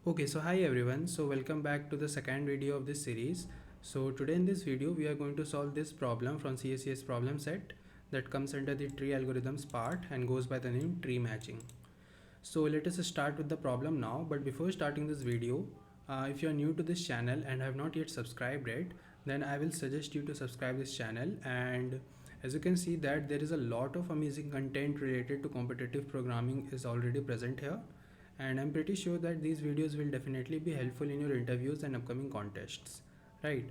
Okay, so hi everyone. So welcome back to the second video of this series. So today in this video we are going to solve this problem from CSES problem set that comes under the tree algorithms part and goes by the name tree matching. So let us start with the problem now. But before starting this video, if you are new to this channel and have not yet subscribed it, then I will suggest you to subscribe this channel. And as you can see that there is a lot of amazing content related to competitive programming is already present here, and I'm pretty sure that these videos will definitely be helpful in your interviews and upcoming contests, right?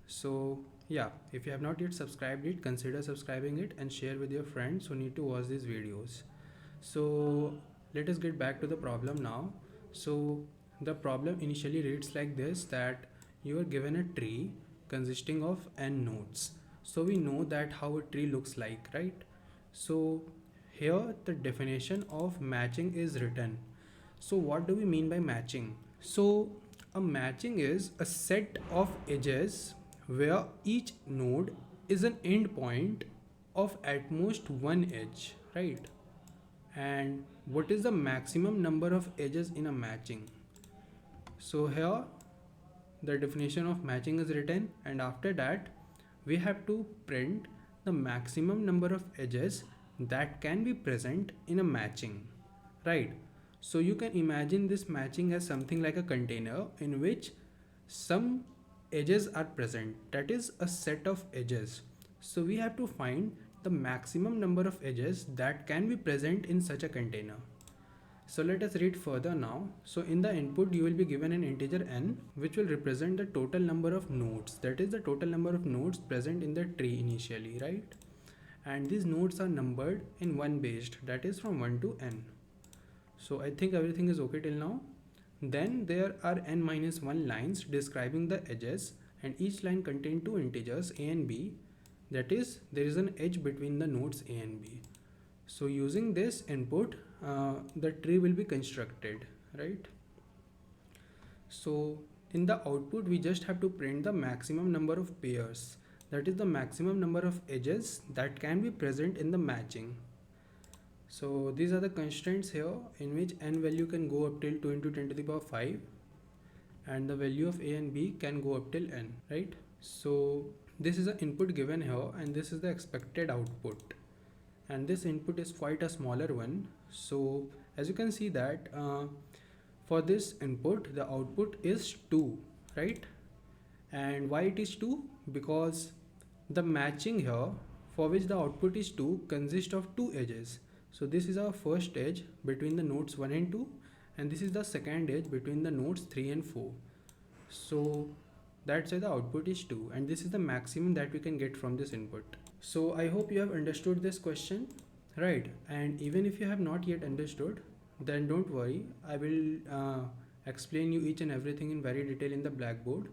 So yeah, if you have not yet subscribed it, consider subscribing it and share with your friends who need to watch these videos. So let us get back to the problem now. So the problem initially reads like this, that you are given a tree consisting of n nodes. So we know that how a tree looks like, right? So here the definition of matching is written. So what do we mean by matching? So a matching is a set of edges where each node is an endpoint of at most one edge, right? And what is the maximum number of edges in a matching? So here the definition of matching is written, and after that we have to print the maximum number of edges that can be present in a matching, right? So you can imagine this matching as something like a container in which some edges are present, that is a set of edges. So we have to find the maximum number of edges that can be present in such a container. So let us read further now. So in the input you will be given an integer n which will represent the total number of nodes, that is the total number of nodes present in the tree initially, right? And these nodes are numbered in one based, that is from 1 to n. So I think everything is okay till now. Then there are n minus 1 lines describing the edges, and each line contains two integers a and b, that is there is an edge between the nodes a and b. So using this input the tree will be constructed, right? So in the output we just have to print the maximum number of pairs, that is the maximum number of edges that can be present in the matching. So these are the constraints here, in which n value can go up till 2 into 10 to the power 5 and the value of a and b can go up till n, right? So this is the input given here and this is the expected output, and this input is quite a smaller one. So as you can see that for this input the output is 2, right? And why it is 2? Because the matching here for which the output is 2 consists of two edges. So this is our first edge between the nodes 1 and 2, and this is the second edge between the nodes 3 and 4. So that's why the output is 2, and this is the maximum that we can get from this input. So I hope you have understood this question, right? And even if you have not yet understood, then don't worry, I will explain you each and everything in very detail in the blackboard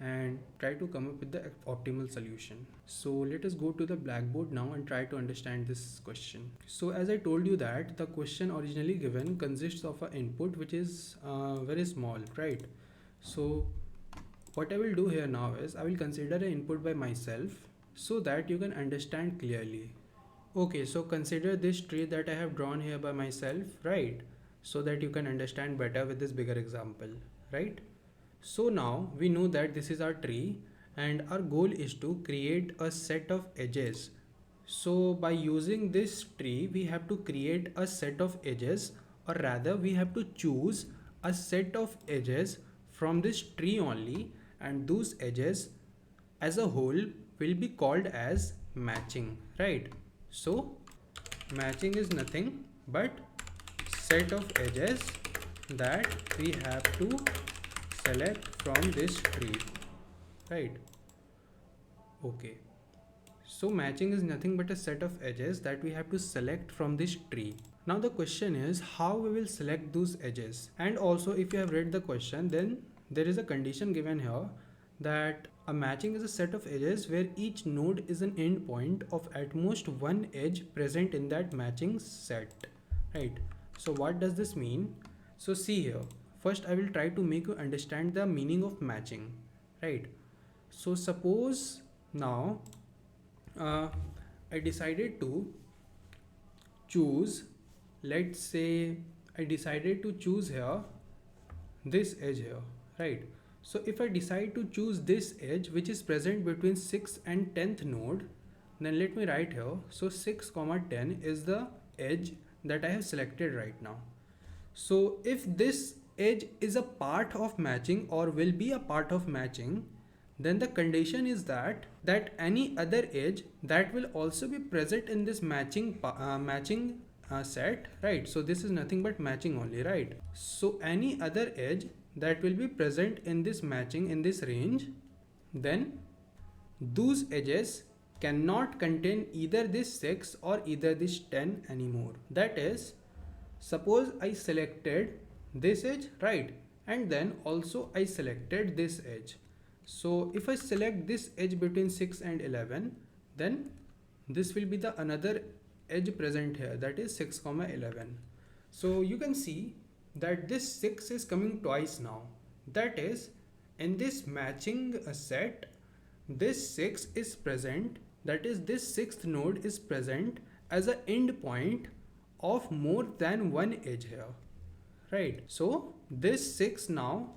and try to come up with the optimal solution. So let us go to the blackboard now and try to understand this question. So as I told you that the question originally given consists of an input which is very small, right? So what I will do here now is I will consider an input by myself so that you can understand clearly. Okay, so consider this tree that I have drawn here by myself, right? So that you can understand better with this bigger example, right? So now we know that this is our tree and our goal is to create a set of edges. So by using this tree we have to create a set of edges, or rather we have to choose a set of edges from this tree only, and those edges as a whole will be called as matching, right? So matching is nothing but set of edges that we have to select from this tree, right? Okay, so matching is nothing but a set of edges that we have to select from this tree. Now the question is how we will select those edges. And also if you have read the question, then there is a condition given here that a matching is a set of edges where each node is an endpoint of at most one edge present in that matching set, right? So what does this mean? So see here, first I will try to make you understand the meaning of matching, right? So suppose now I decided to choose, let's say I decided to choose here this edge here, right? So if I decide to choose this edge which is present between 6th and 10th node, then let me write here. So 6, 10 is the edge that I have selected right now. So if this edge is a part of matching or will be a part of matching, then the condition is that any other edge that will also be present in this matching set, right? So this is nothing but matching only, right? So any other edge that will be present in this matching in this range, then those edges cannot contain either this 6 or either this 10 anymore. That is, suppose I selected this edge, right? And then also I selected this edge. So if I select this edge between 6 and 11, then this will be the another edge present here, that is 6, 11. So you can see that this 6 is coming twice now. That is, in this matching set, this 6 is present, that is this 6th node is present as an endpoint of more than one edge here, right? So this 6 now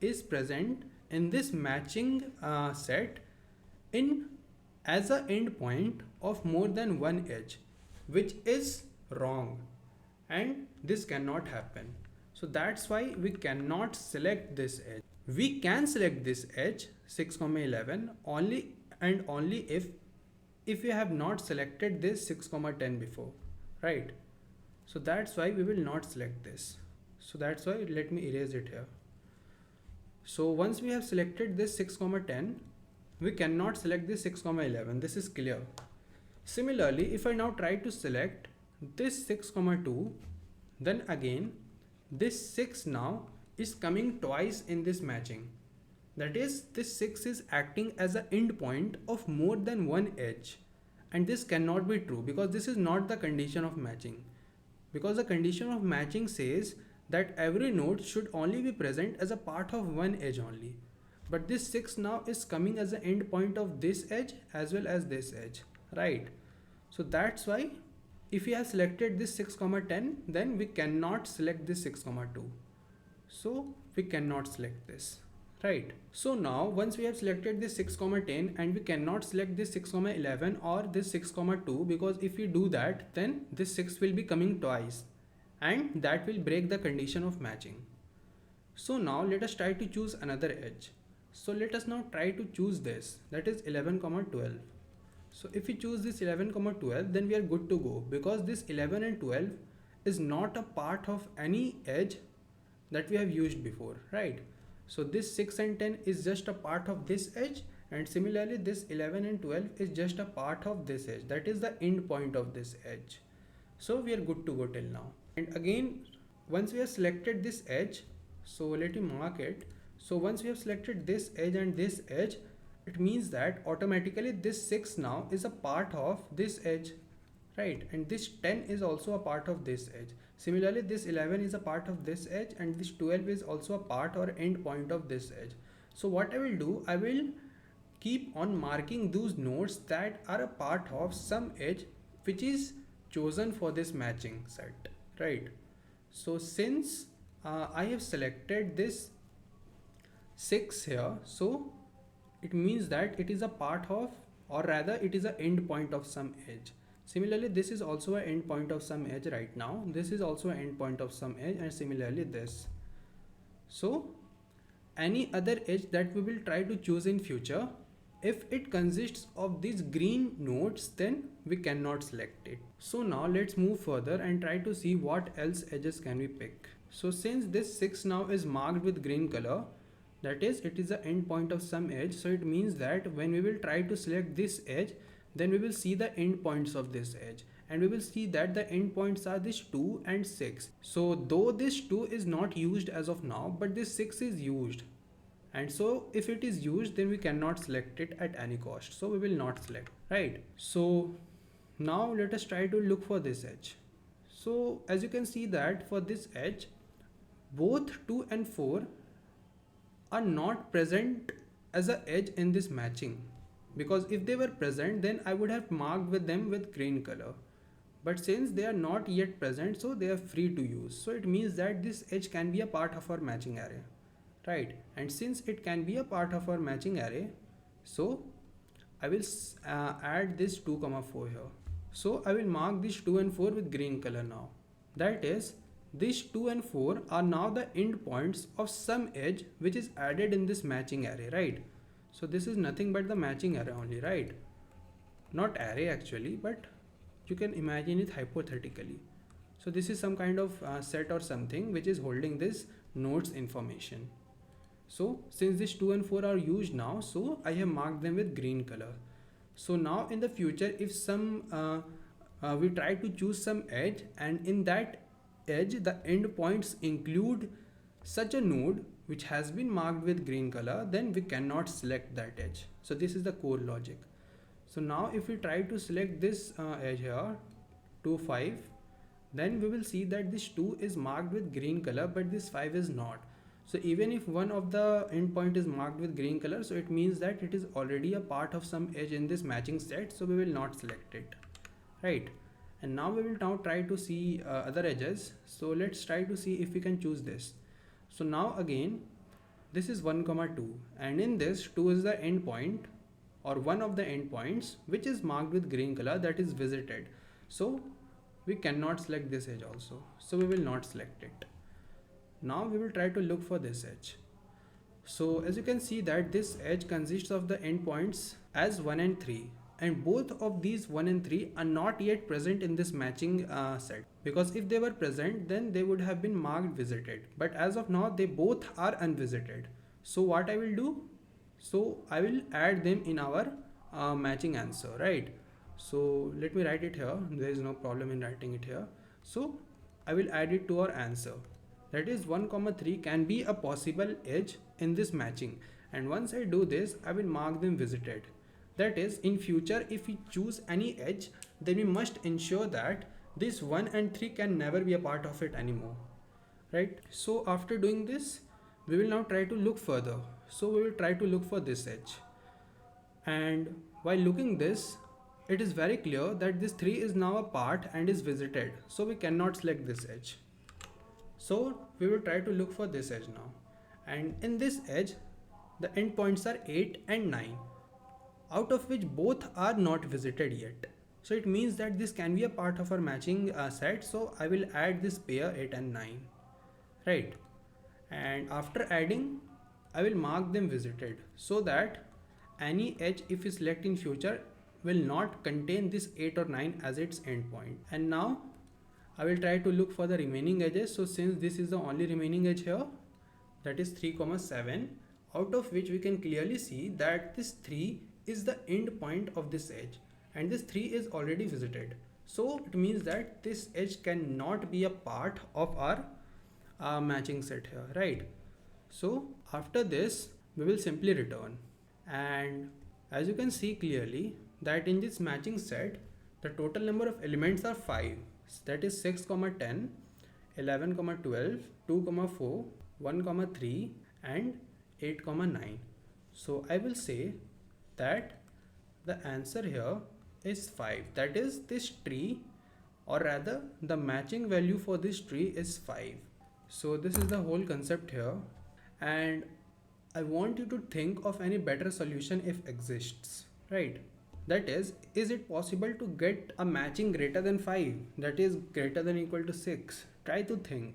is present in this matching set in as an endpoint of more than one edge, which is wrong, and this cannot happen. So that's why we cannot select this edge. We can select this edge 6, 11 only and only if we have not selected this 6, 10 before, right? So that's why we will not select this. So that's why let me erase it here. So once we have selected this 6, 10, we cannot select this 6, 11. This is clear. Similarly, if I now try to select this 6, 2, then again this 6 now is coming twice in this matching. That is, this 6 is acting as an endpoint of more than one edge, and this cannot be true because this is not the condition of matching. Because the condition of matching says that every node should only be present as a part of one edge only. But this 6 now is coming as an endpoint of this edge as well as this edge, right? So that's why if we have selected this 6, 10, then we cannot select this 6, 2. So we cannot select this, right? So now once we have selected this 6, 10 and we cannot select this 6, 11 or this 6, 2, because if we do that, then this 6 will be coming twice and that will break the condition of matching. So now let us try to choose another edge. So let us now try to choose this, that is 11, 12. So if we choose this 11, 12, then we are good to go because this 11 and 12 is not a part of any edge that we have used before, right? So this 6 and 10 is just a part of this edge, and similarly this 11 and 12 is just a part of this edge, that is the end point of this edge. So we are good to go till now. And again, once we have selected this edge, so let me mark it. So once we have selected this edge and this edge, it means that automatically this 6 now is a part of this edge, right? And this 10 is also a part of this edge. Similarly, this 11 is a part of this edge and this 12 is also a part or end point of this edge. So what I will do, I will keep on marking those nodes that are a part of some edge which is chosen for this matching set, right? So since I have selected this 6 here, so it means that it is a part of, or rather it is an end point of some edge. Similarly, this is also an end point of some edge right now. This is also an end point of some edge, and similarly this. So any other edge that we will try to choose in future, if it consists of these green nodes, then we cannot select it. So now let's move further and try to see what else edges can we pick. So since this 6 now is marked with green color, that is, it is the end point of some edge. So it means that when we will try to select this edge, then we will see the end points of this edge, and we will see that the end points are this 2 and 6. So though this 2 is not used as of now, but this 6 is used. And so if it is used, then we cannot select it at any cost. So we will not select, right? So now let us try to look for this edge. So as you can see that for this edge, both 2 and 4 are not present as an edge in this matching, because if they were present, then I would have marked with them with green color. But since they are not yet present, so they are free to use. So it means that this edge can be a part of our matching array. right? And since it can be a part of our matching array, so I will add this 2 comma 4 here. So I will mark this 2 and 4 with green color now. That is, these 2 and 4 are now the endpoints of some edge which is added in this matching array, right? So this is nothing but the matching array only, right? Not array actually, but you can imagine it hypothetically. So this is some kind of set or something which is holding this nodes information. So since these 2 and 4 are used now, so I have marked them with green color. So now in the future, if we try to choose some edge, and in that edge the endpoints include such a node which has been marked with green color, then we cannot select that edge. So this is the core logic. So now if we try to select this edge here, 2, 5, then we will see that this 2 is marked with green color, but this 5 is not. So even if one of the endpoint is marked with green color, so it means that it is already a part of some edge in this matching set, so we will not select it, right? And now we will now try to see other edges. So let's try to see if we can choose this. So now again, this is 1 comma 2, and in this 2 is the endpoint or one of the endpoints which is marked with green color, that is visited. So we cannot select this edge also, so we will not select it. Now we will try to look for this edge. So as you can see that this edge consists of the endpoints as 1 and 3, and both of these 1 and 3 are not yet present in this matching set, because if they were present then they would have been marked visited, but as of now they both are unvisited. So what I will do, so I will add them in our matching answer, right? So let me write it here, there is no problem in writing it here. So I will add it to our answer. That is 1 comma 3 can be a possible edge in this matching, and once I do this I will mark them visited. That is, in future if we choose any edge, then we must ensure that this 1 and 3 can never be a part of it anymore, right? So after doing this, we will now try to look further. So we will try to look for this edge, and while looking this, it is very clear that this 3 is now a part and is visited, so we cannot select this edge. So we will try to look for this edge now, and in this edge the endpoints are 8 and 9, out of which both are not visited yet. So it means that this can be a part of our matching set, so I will add this pair 8 and 9, right? And after adding, I will mark them visited, so that any edge if we select in future will not contain this 8 or 9 as its endpoint. And now I will try to look for the remaining edges. So since this is the only remaining edge here, that is 3 comma 7, out of which we can clearly see that this 3 is the end point of this edge, and this 3 is already visited. So it means that this edge cannot be a part of our matching set here, right? So after this we will simply return, and as you can see clearly that in this matching set the total number of elements are 5, that is 6 comma 10, 11 comma 12, 2 comma 4, 1 comma 3 and 8 comma 9. So I will say that the answer here is 5, that is this tree, or rather the matching value for this tree is 5. So this is the whole concept here, and I want you to think of any better solution if exists, right? That is it possible to get a matching greater than 5, that is greater than equal to 6? Try to think.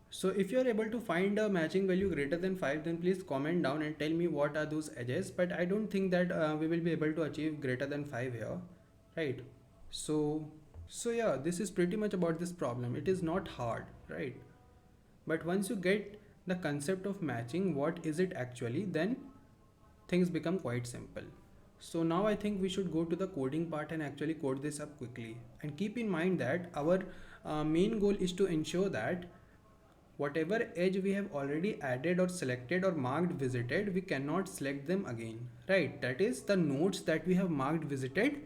So if you are able to find a matching value greater than 5, then please comment down and tell me what are those edges, but I don't think that we will be able to achieve greater than 5 here, right? So yeah, this is pretty much about this problem. It is not hard, right? But once you get the concept of matching, what is it actually, then things become quite simple. So now I think we should go to the coding part and actually code this up quickly. And keep in mind that our main goal is to ensure that whatever edge we have already added or selected or marked visited, we cannot select them again, right? That is, the nodes that we have marked visited,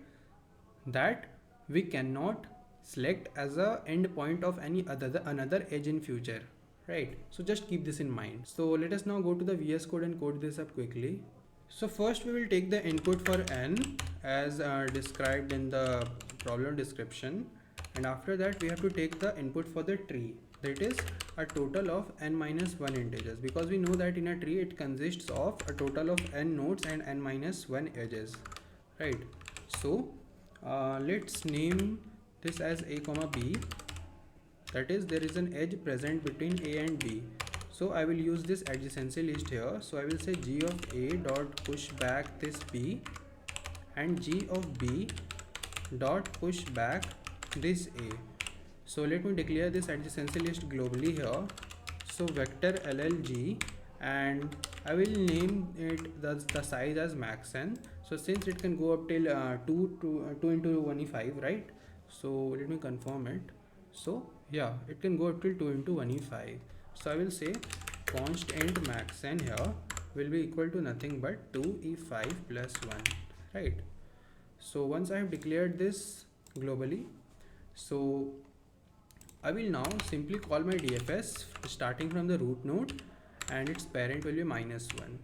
that we cannot select as a endpoint of any another edge in future, right? So just keep this in mind. So let us now go to the VS Code and code this up quickly. So first we will take the input for n as described in the problem description, and after that we have to take the input for the tree. that is a total of n minus 1 integers, because we know that in a tree it consists of a total of n nodes and n minus 1 edges, right? So let's name this as a comma b, that is there is an edge present between a and b. So I will use this adjacency list here. So I will say g of a dot push back this b and g of b dot push back this a. So let me declare this adjacency list globally here. So vector LLG, and I will name it the size as max n. So since it can go up till 2 into 1e5, right? So let me confirm it. So yeah, it can go up till 2 into 1e5. So I will say const int max n here will be equal to nothing but 2e5 plus 1, right? So once I have declared this globally, so I will now simply call my DFS starting from the root node, and its parent will be minus 1.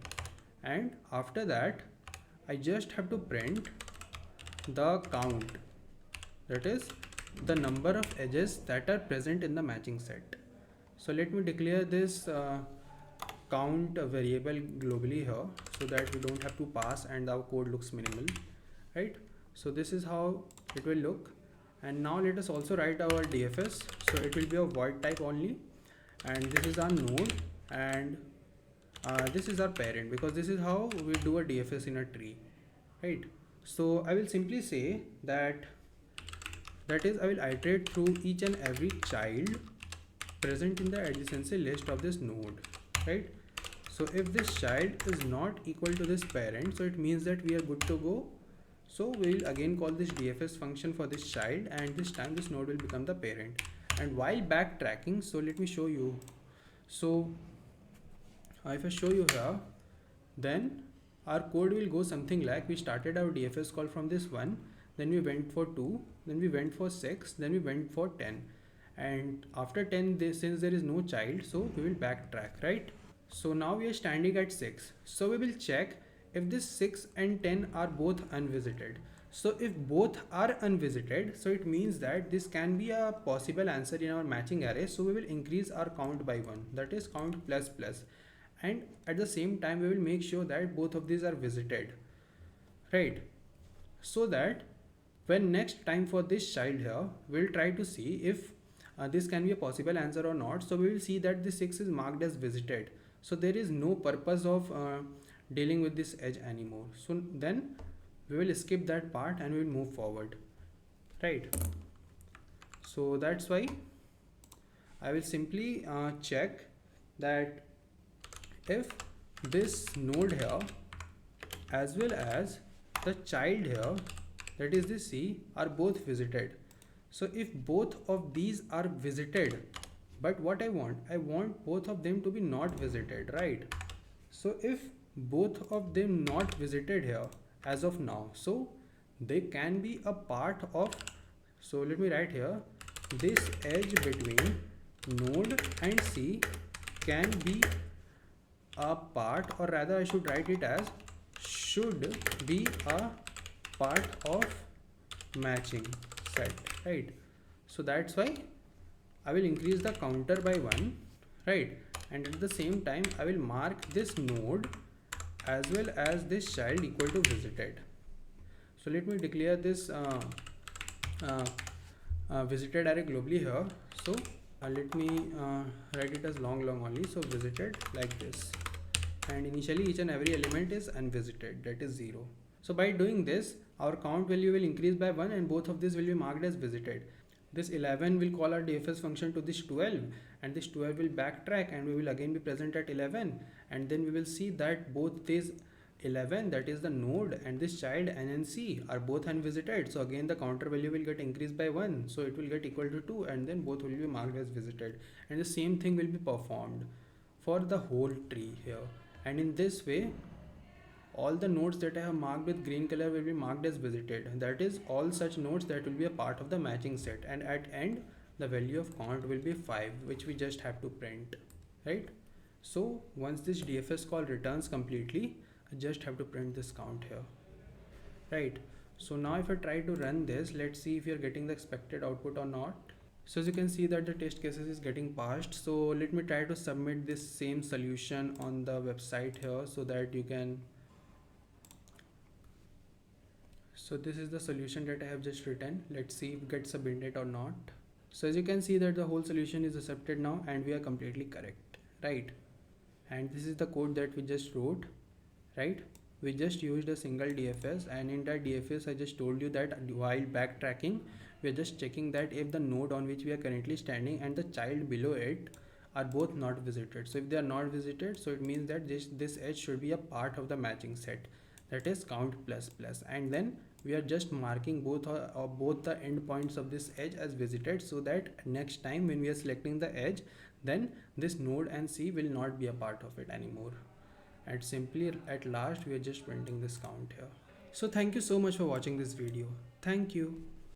And after that, I just have to print the count, that is the number of edges that are present in the matching set. So let me declare this count variable globally here, so that we don't have to pass and our code looks minimal, right? So this is how it will look. And now let us also write our DFS. So it will be a void type only, and this is our node, and this is our parent, because this is how we do a DFS in a tree, right? So I will simply say that is I will iterate through each and every child present in the adjacency list of this node, right? So if this child is not equal to this parent, so it means that we are good to go. So we will again call this DFS function for this child, and this time this node will become the parent. And while backtracking, so let me show you. So if I show you here, then our code will go something like, we started our DFS call from this 1, then we went for 2, then we went for 6, then we went for 10. And after 10, since there is no child, so we will backtrack, right? So now we are standing at 6. So we will check if this 6 and 10 are both unvisited. So if both are unvisited, so it means that this can be a possible answer in our matching array. So we will increase our count by 1, that is count plus plus. And at the same time, we will make sure that both of these are visited, right? So that when next time for this child here, we'll try to see if this can be a possible answer or not. So we will see that the 6 is marked as visited. So there is no purpose of dealing with this edge anymore. So then we will skip that part and we will move forward, right? So that's why I will simply check that if this node here as well as the child here, that is the C, are both visited. So if both of these are visited, but what I want both of them to be not visited, right? So if both of them not visited here as of now, so they can be a part of, so let me write here, this edge between node and C can be a part, or rather I should write it as should be a part of matching set, right? So that's why I will increase the counter by 1, right? And at the same time I will mark this node as well as this child equal to visited. So let me declare this visited array globally here. So let me write it as long only. So visited like this, and initially each and every element is unvisited, that is 0. So by doing this, our count value will increase by 1 and both of these will be marked as visited. This 11 will call our DFS function to this 12, and this 12 will backtrack and we will again be present at 11, and then we will see that both these 11, that is the node, and this child N and C are both unvisited. So again the counter value will get increased by 1, so it will get equal to 2, and then both will be marked as visited, and the same thing will be performed for the whole tree here. And in this way, all the nodes that I have marked with green color will be marked as visited. That is all such nodes that will be a part of the matching set, and at end the value of count will be 5, which we just have to print, right? So once this DFS call returns completely, I just have to print this count here, right? So now if I try to run this, let's see if you're getting the expected output or not. So as you can see that the test cases is getting passed. So let me try to submit this same solution on the website here so that you can. So this is the solution that I have just written. Let's see if it gets submitted or not. So as you can see that the whole solution is accepted now and we are completely correct, right? And this is the code that we just wrote, right? We just used a single DFS, and in that DFS I just told you that while backtracking we are just checking that if the node on which we are currently standing and the child below it are both not visited. So if they are not visited, so it means that this edge should be a part of the matching set, that is count plus plus, and then we are just marking both the endpoints of this edge as visited, so that next time when we are selecting the edge, then this node and C will not be a part of it anymore. And simply at last we are just printing this count here. So thank you so much for watching this video. Thank you.